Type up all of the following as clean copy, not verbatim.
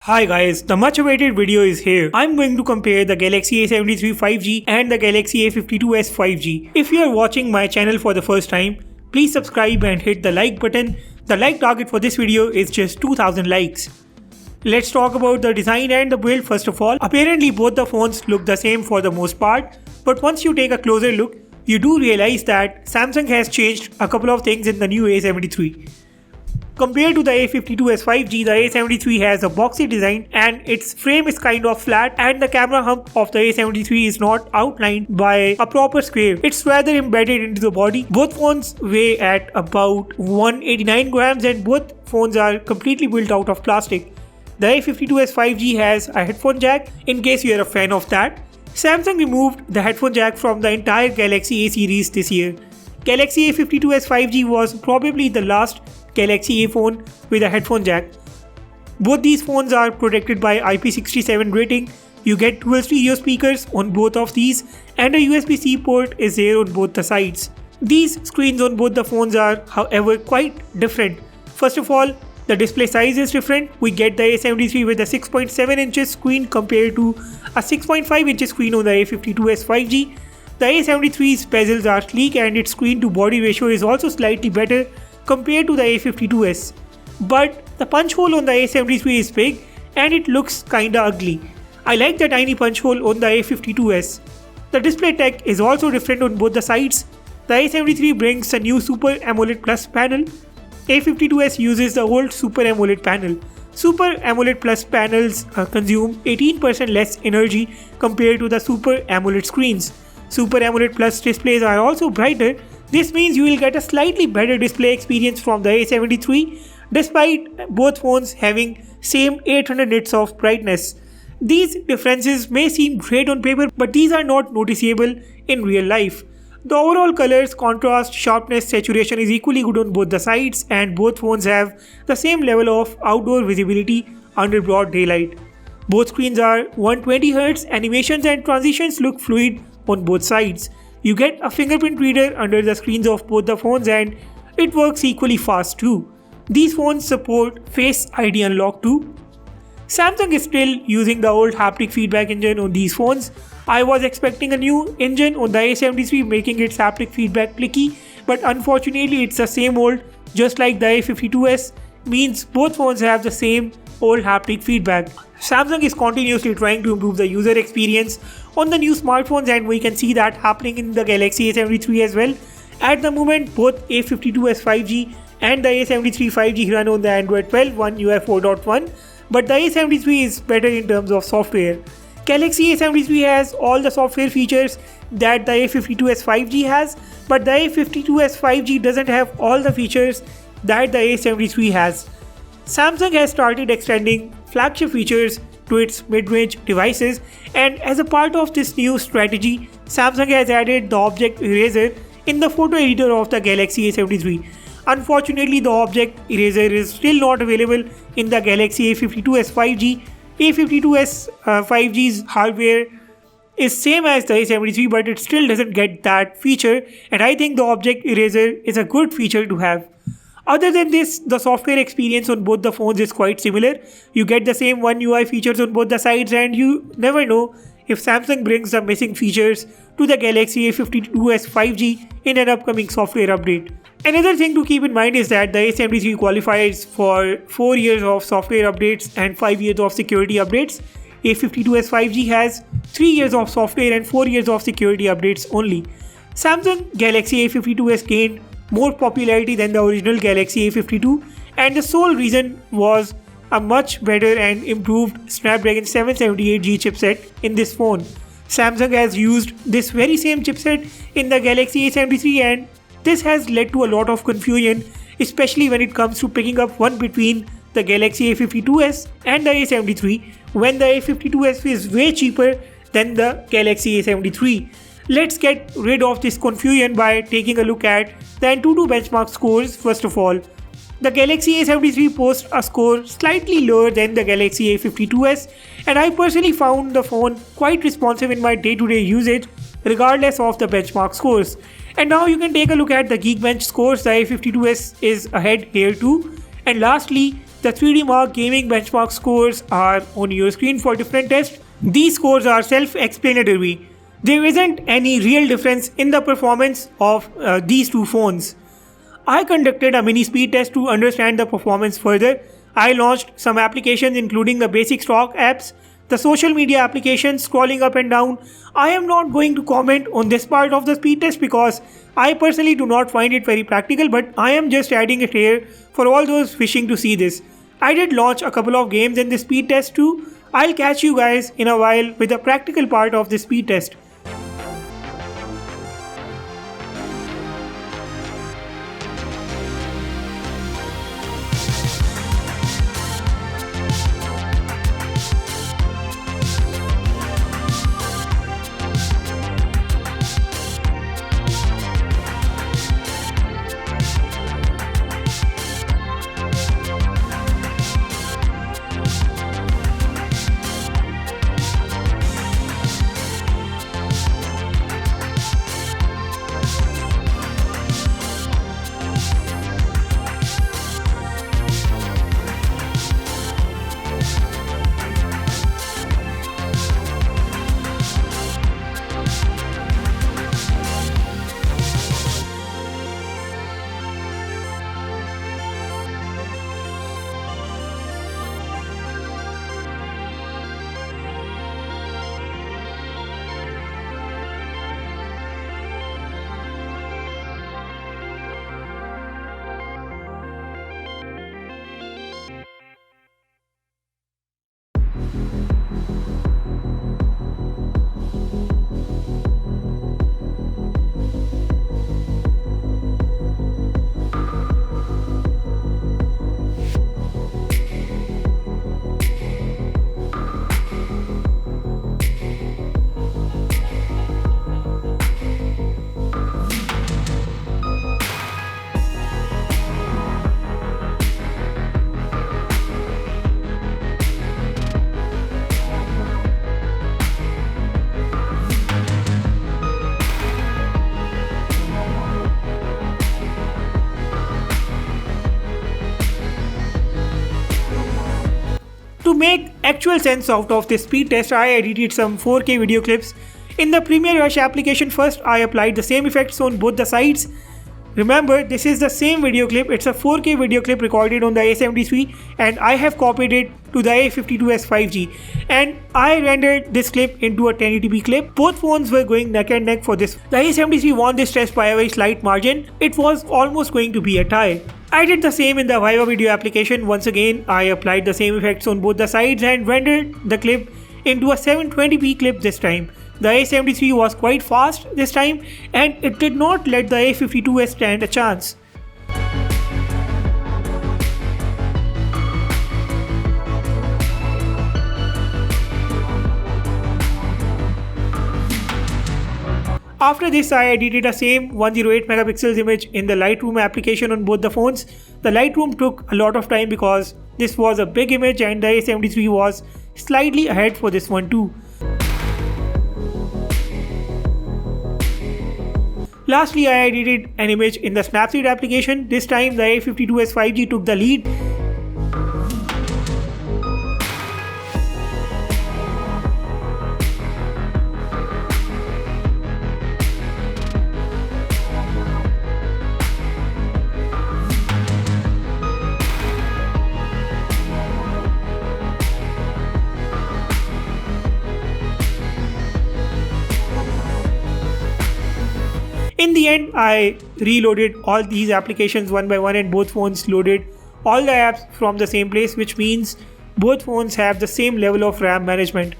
Hi guys, the much awaited video is here. I'm going to compare the Galaxy A73 5G and the Galaxy A52s 5G. If you are watching my channel for the first time, please subscribe and hit the like button. The like target for this video is just 2000 likes. Let's talk about the design and the build first of all. Apparently both the phones look the same for the most part, but once you take a closer look, you do realize that Samsung has changed a couple of things in the new A73. Compared to the A52s 5G, the A73 has a boxy design and its frame is kind of flat, and the camera hump of the A73 is not outlined by a proper square. It's rather embedded into the body. Both phones weigh at about 189 grams and both phones are completely built out of plastic. The A52s 5G has a headphone jack in case you are a fan of that. Samsung removed the headphone jack from the entire Galaxy A series this year. Galaxy A52s 5G was probably the last Galaxy A phone with a headphone jack. Both these phones are protected by IP67 rating. You get dual stereo speakers on both of these and a USB-C port is there on both the sides. These screens on both the phones are, however, quite different. First of all, the display size is different. We get the A73 with a 6.7 inches screen compared to a 6.5 inches screen on the A52s 5G. The A73's bezels are sleek and its screen to body ratio is also slightly better compared to the A52s. But the punch hole on the A73 is big and it looks kinda ugly. I like the tiny punch hole on the A52s. The display tech is also different on both the sides. The A73 brings a new Super AMOLED Plus panel. A52s uses the old Super AMOLED panel. Super AMOLED Plus panels consume 18% less energy compared to the Super AMOLED screens. Super AMOLED Plus displays are also brighter. This means you will get a slightly better display experience from the A73 despite both phones having same 800 nits of brightness. These differences may seem great on paper, but these are not noticeable in real life. The overall colors, contrast, sharpness, saturation is equally good on both the sides and both phones have the same level of outdoor visibility under broad daylight. Both screens are 120Hz, animations and transitions look fluid on both sides. You get a fingerprint reader under the screens of both the phones and it works equally fast too. These phones support Face ID unlock too. Samsung is still using the old haptic feedback engine on these phones. I was expecting a new engine on the A73 making its haptic feedback clicky, but unfortunately it's the same old, just like the A52s, means both phones have the same old haptic feedback. Samsung is continuously trying to improve the user experience on the new smartphones and we can see that happening in the Galaxy A73 as well. At the moment, both A52s 5G and the A73 5G run on the Android 12 One UI 4.1, but the A73 is better in terms of software. Galaxy A73 has all the software features that the A52s 5G has, but the A52s 5G doesn't have all the features that the A73 has. Samsung has started extending flagship features to its mid-range devices, and as a part of this new strategy, Samsung has added the object eraser in the photo editor of the Galaxy A73. Unfortunately, the object eraser is still not available in the Galaxy A52s 5G. A52s 5G's hardware is same as the A73, but it still doesn't get that feature, and I think the object eraser is a good feature to have. Other than this, the software experience on both the phones is quite similar. You get the same One UI features on both the sides and you never know if Samsung brings the missing features to the Galaxy A52s 5G in an upcoming software update. Another thing to keep in mind is that the A73 qualifies for 4 years of software updates and 5 years of security updates. A52s 5G has 3 years of software and 4 years of security updates only. Samsung Galaxy A52s gained more popularity than the original Galaxy A52 and the sole reason was a much better and improved Snapdragon 778G chipset in this phone. Samsung has used this very same chipset in the Galaxy A73 and this has led to a lot of confusion, especially when it comes to picking up one between the Galaxy A52s and the A73 when the A52s is way cheaper than the Galaxy A73. Let's get rid of this confusion by taking a look at the Antutu benchmark scores first of all. The Galaxy A73 posts a score slightly lower than the Galaxy A52s and I personally found the phone quite responsive in my day-to-day usage regardless of the benchmark scores. And now you can take a look at the Geekbench scores. The A52s is ahead here too. And lastly, The 3D Mark gaming benchmark scores are on your screen for different tests. These scores are self-explanatory. There isn't any real difference in the performance of these two phones. I conducted a mini speed test to understand the performance further. I launched some applications including the basic stock apps, the social media applications, scrolling up and down. I am not going to comment on this part of the speed test because I personally do not find it very practical, but I am just adding it here for all those wishing to see this. I did launch a couple of games in this speed test too. I'll catch you guys in a while with the practical part of this speed test. To make actual sense out of this speed test, I edited some 4K video clips. In the Premiere Rush application first, I applied the same effects on both the sides. Remember, this is the same video clip, it's a 4K video clip recorded on the A73 and I have copied it to the A52s 5G and I rendered this clip into a 1080p clip. Both phones were going neck and neck for this. The A73 won this test by a very slight margin. It was almost going to be a tie. I did the same in the Viva video application. Once again, I applied the same effects on both the sides and rendered the clip into a 720p clip this time. The A73 was quite fast this time and it did not let the A52s stand a chance. After this, I edited a same 108 megapixels image in the Lightroom application on both the phones. The Lightroom took a lot of time because this was a big image and the A73 was slightly ahead for this one too. Lastly, I edited an image in the Snapseed application. This time the A52s 5G took the lead. In the end, I reloaded all these applications one by one and both phones loaded all the apps from the same place, which means both phones have the same level of RAM management.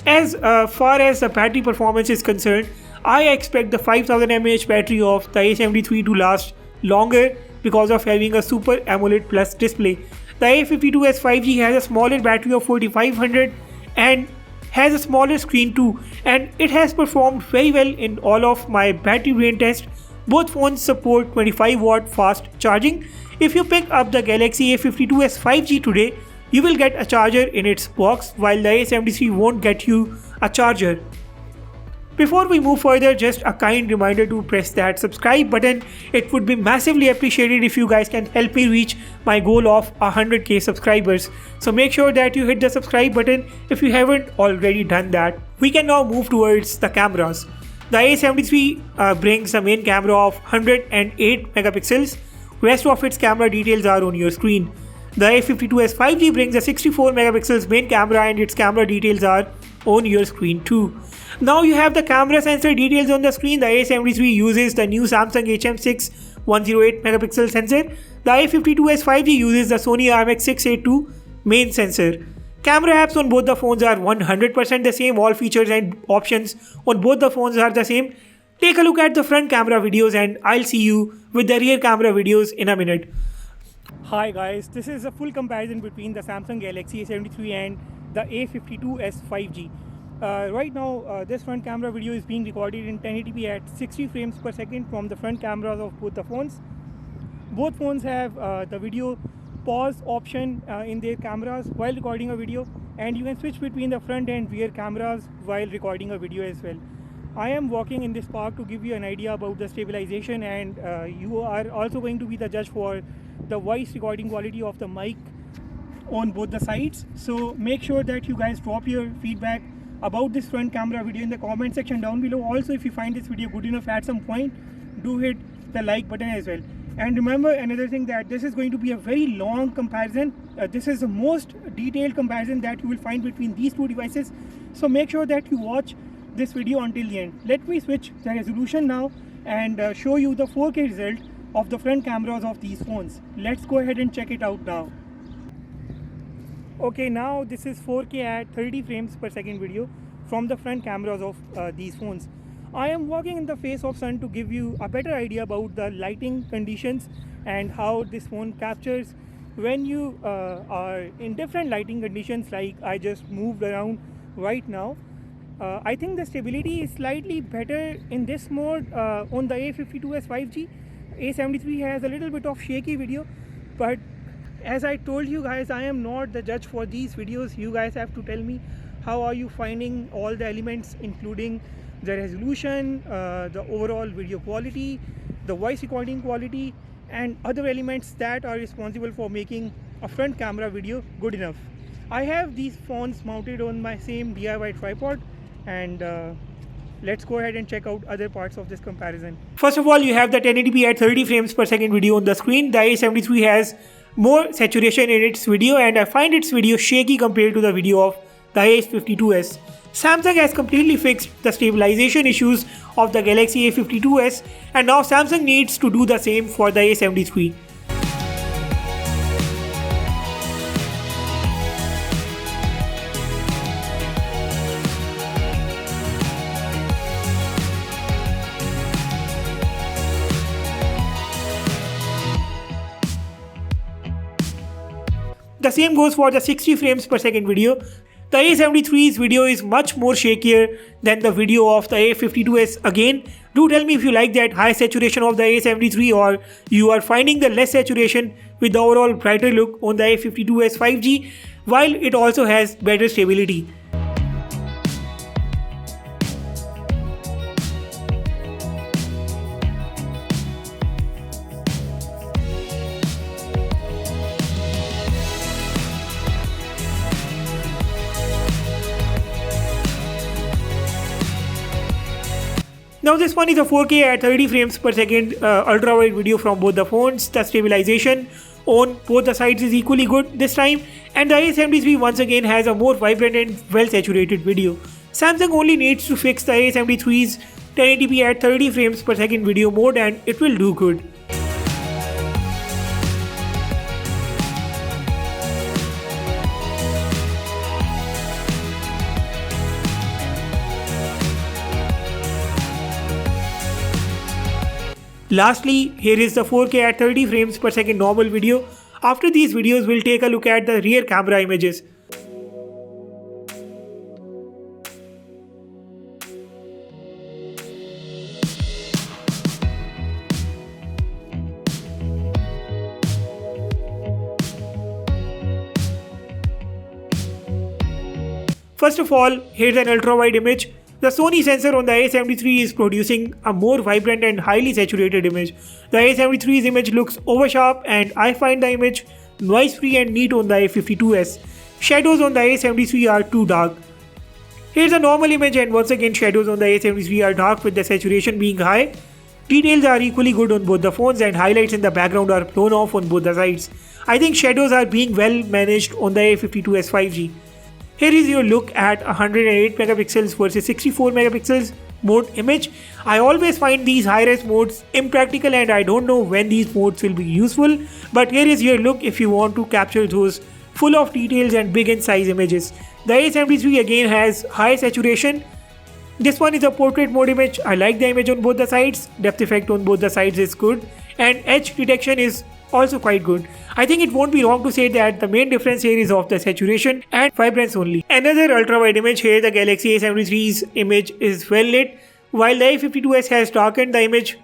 As far as the battery performance is concerned, I expect the 5000 mAh battery of the A73 to last longer because of having a Super AMOLED Plus display. The A52s 5G has a smaller battery of 4500 and has a smaller screen too, and it has performed very well in all of my battery drain tests. Both phones support 25 watt fast charging. If you pick up the Galaxy A52s 5G today, you will get a charger in its box, while the A73 won't get you a charger. Before we move further, just a kind reminder to press that subscribe button. It would be massively appreciated if you guys can help me reach my goal of 100k subscribers. So make sure that you hit the subscribe button if you haven't already done that. We can now move towards the cameras. The A73 brings a main camera of 108 megapixels. Rest of its camera details are on your screen. The A52s 5G brings a 64 megapixels main camera and its camera details are on your screen too. Now you have the camera sensor details on the screen. The A73 uses the new Samsung HM6 108 megapixel sensor. The A52s 5G uses the Sony IMX682 main sensor. Camera apps on both the phones are 100% the same. All features and options on both the phones are the same. Take a look at the front camera videos and I'll see you with the rear camera videos in a minute. Hi guys, this is a full comparison between the Samsung Galaxy A73 and the A52s 5G. Right now, this front camera video is being recorded in 1080p at 60 frames per second from the front cameras of both the phones. Both phones have the video pause option in their cameras while recording a video, and you can switch between the front and rear cameras while recording a video as well. I am walking in this park to give you an idea about the stabilization, and you are also going to be the judge for the voice recording quality of the mic on both the sides. So make sure that you guys drop your feedback about this front camera video in the comment section down below. Also, if you find this video good enough at some point, do hit the like button as well. And remember another thing, that this is going to be a very long comparison. This is the most detailed comparison that you will find between these two devices. So make sure that you watch this video until the end. Let me switch the resolution now and show you the 4K result of the front cameras of these phones. Let's go ahead and check it out now. Okay, now this is 4K at 30 frames per second video from the front cameras of these phones. I am walking in the face of sun to give you a better idea about the lighting conditions and how this phone captures when you are in different lighting conditions, like I just moved around right now. I think the stability is slightly better in this mode on the A52s 5G. A73 has a little bit of shaky video, but as I told you guys, I am not the judge for these videos. You guys have to tell me how are you finding all the elements, including the resolution, the overall video quality, the voice recording quality, and other elements that are responsible for making a front camera video good enough. I have these phones mounted on my same DIY tripod, and let's go ahead and check out other parts of this comparison. First of all, you have the 1080p at 30 frames per second video on the screen. The A73 has more saturation in its video, and I find its video shaky compared to the video of the A52s. Samsung has completely fixed the stabilization issues of the Galaxy A52s, and now Samsung needs to do the same for the A73. The same goes for the 60 frames per second video. The A73's video is much more shakier than the video of the A52s. Again, do tell me if you like that high saturation of the A73 or you are finding the less saturation with the overall brighter look on the A52s 5G, while it also has better stability. Now this one is a 4K at 30 frames per second ultra wide video from both the phones. The stabilization on both the sides is equally good this time, and the A73 once again has a more vibrant and well saturated video. Samsung only needs to fix the A73's 1080p at 30 frames per second video mode and it will do good. Lastly, here is the 4K at 30 frames per second normal video. After these videos, we'll take a look at the rear camera images. First of all, here's an ultra wide image The Sony sensor on the A73 is producing a more vibrant and highly saturated image. The A73's image looks oversharp and I find the image noise-free and neat on the A52s. Shadows on the A73 are too dark. Here's a normal image and once again shadows on the A73 are dark with the saturation being high. Details are equally good on both the phones and highlights in the background are blown off on both the sides. I think shadows are being well managed on the A52s 5G. Here is your look at 108 megapixels versus 64 megapixels mode image. I always find these high-res modes impractical and I don't know when these modes will be useful, but here is your look if you want to capture those full of details and big in size images. The A73 again has high saturation. This one is a portrait mode image. I like the image on both the sides. Depth effect on both the sides is good and edge detection is also quite good. I think it won't be wrong to say that the main difference here is of the saturation and vibrance only. Another ultra wide image here, the Galaxy A73's image is well lit, while the A52s has darkened the image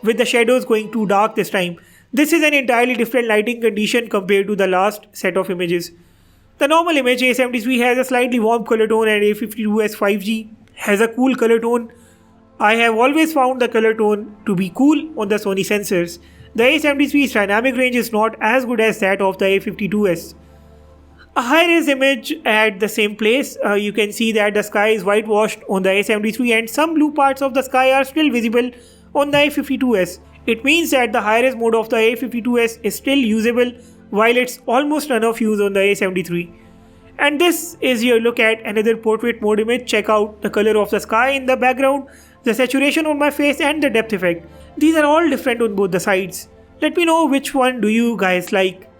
with the shadows going too dark this time. This is an entirely different lighting condition compared to the last set of images. The normal image A73 has a slightly warm color tone and A52s 5G has a cool color tone. I have always found the color tone to be cool on the Sony sensors. The A73's dynamic range is not as good as that of the A52s. A high-res image at the same place, you can see that the sky is whitewashed on the A73 and some blue parts of the sky are still visible on the A52s. It means that the high-res mode of the A52s is still usable while it's almost none of use on the A73. And this is your look at another portrait mode image. Check out the color of the sky in the background, the saturation on my face and the depth effect. These are all different on both the sides. Let me know which one do you guys like.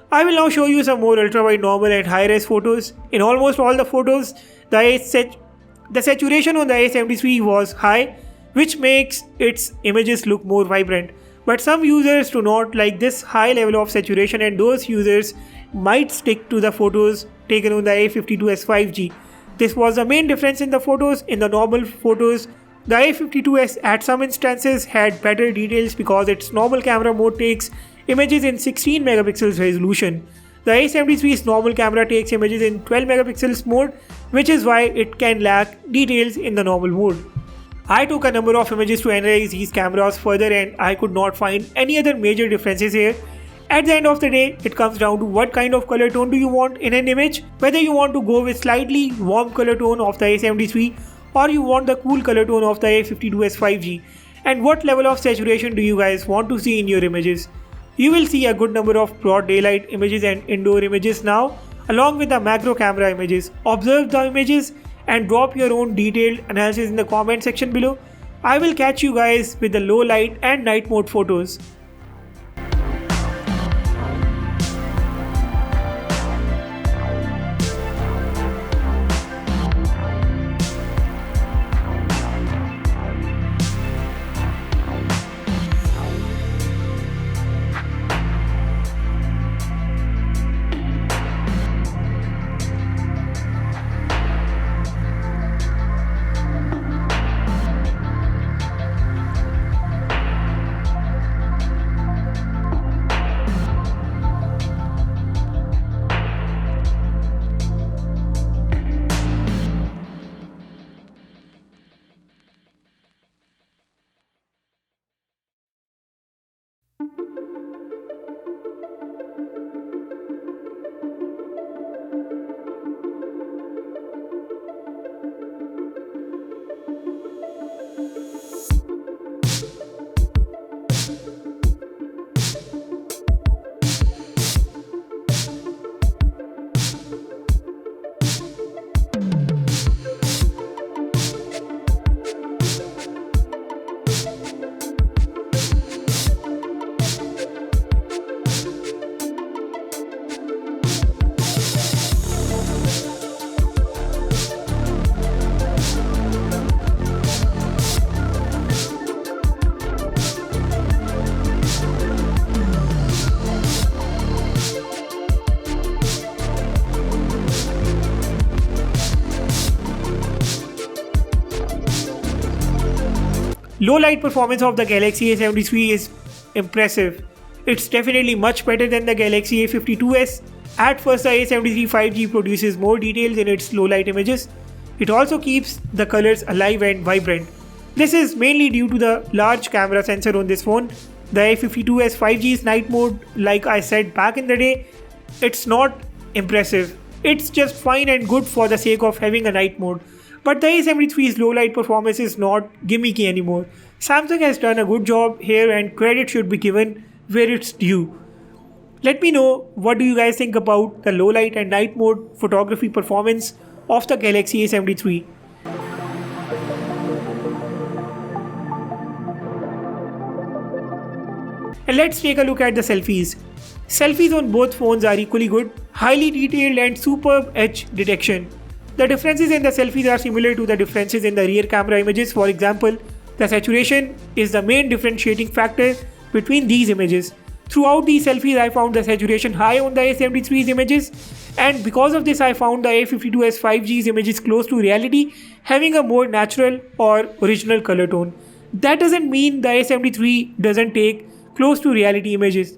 I will now show you some more ultra-wide, normal and high-res photos. In almost all the photos, the saturation on the A73 was high, which makes its images look more vibrant. But some users do not like this high level of saturation and those users might stick to the photos taken on the A52s 5G. This was the main difference in the photos. In the normal photos, the A52s at some instances had better details because its normal camera mode takes images in 16 megapixels resolution. The A73's normal camera takes images in 12 megapixels mode, which is why it can lack details in the normal mode. I took a number of images to analyze these cameras further and I could not find any other major differences here. At the end of the day, it comes down to what kind of color tone do you want in an image, whether you want to go with slightly warm color tone of the A73 or you want the cool color tone of the A52s 5G, and what level of saturation do you guys want to see in your images. You will see a good number of broad daylight images and indoor images now, along with the macro camera images. Observe the images and drop your own detailed analysis in the comment section below. I will catch you guys with the low light and night mode photos. Low light performance of the Galaxy A73 is impressive. It's definitely much better than the Galaxy A52s. At first, the A73 5G produces more details in its low light images. It also keeps the colors alive and vibrant. This is mainly due to the large camera sensor on this phone. The A52s 5G's night mode, like I said back in the day, it's not impressive. It's just fine and good for the sake of having a night mode. But the A73's low light performance is not gimmicky anymore. Samsung has done a good job here and credit should be given where it's due. Let me know what do you guys think about the low light and night mode photography performance of the Galaxy A73. And let's take a look at the selfies. Selfies on both phones are equally good, highly detailed and superb edge detection. The differences in the selfies are similar to the differences in the rear camera images. For example, the saturation is the main differentiating factor between these images. Throughout these selfies, I found the saturation high on the A73's images, and because of this I found the A52s 5G's images close to reality, having a more natural or original color tone. That doesn't mean the A73 doesn't take close to reality images.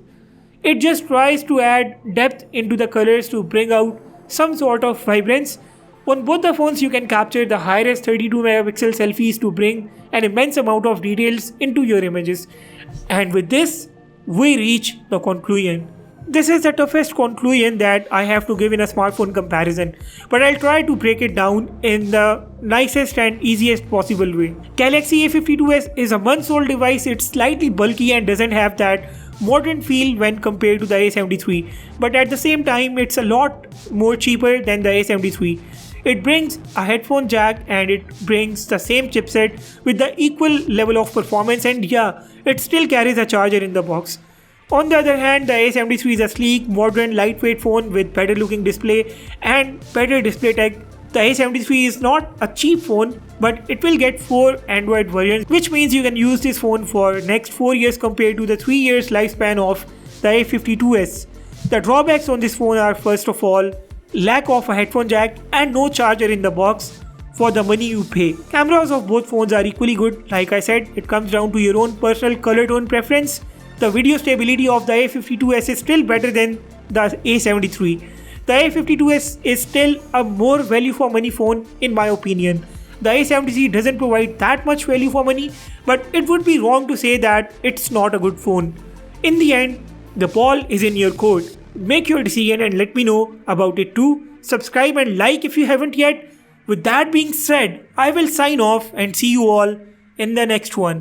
It just tries to add depth into the colors to bring out some sort of vibrance. On both the phones you can capture the high-res 32 megapixel selfies to bring an immense amount of details into your images. And with this, we reach the conclusion. This is the toughest conclusion that I have to give in a smartphone comparison, but I'll try to break it down in the nicest and easiest possible way. Galaxy A52s is a months-old device. It's slightly bulky and doesn't have that modern feel when compared to the A73, but at the same time it's a lot more cheaper than the A73. It brings a headphone jack and it brings the same chipset with the equal level of performance, and yeah, it still carries a charger in the box. On the other hand, the A73 is a sleek, modern, lightweight phone with better looking display and better display tech. The A73 is not a cheap phone, but it will get 4 Android versions, which means you can use this phone for next 4 years compared to the 3 years lifespan of the A52s. The drawbacks on this phone are, first of all, lack of a headphone jack and no charger in the box for the money you pay. Cameras of both phones are equally good. Like I said, it comes down to your own personal color tone preference. The video stability of the A52s is still better than the A73. The A52s is still a more value for money phone in my opinion. The A73 doesn't provide that much value for money, but it would be wrong to say that it's not a good phone. In the end, the ball is in your court. Make your decision and let me know about it too. Subscribe and like if you haven't yet. With that being said, I will sign off and see you all in the next one.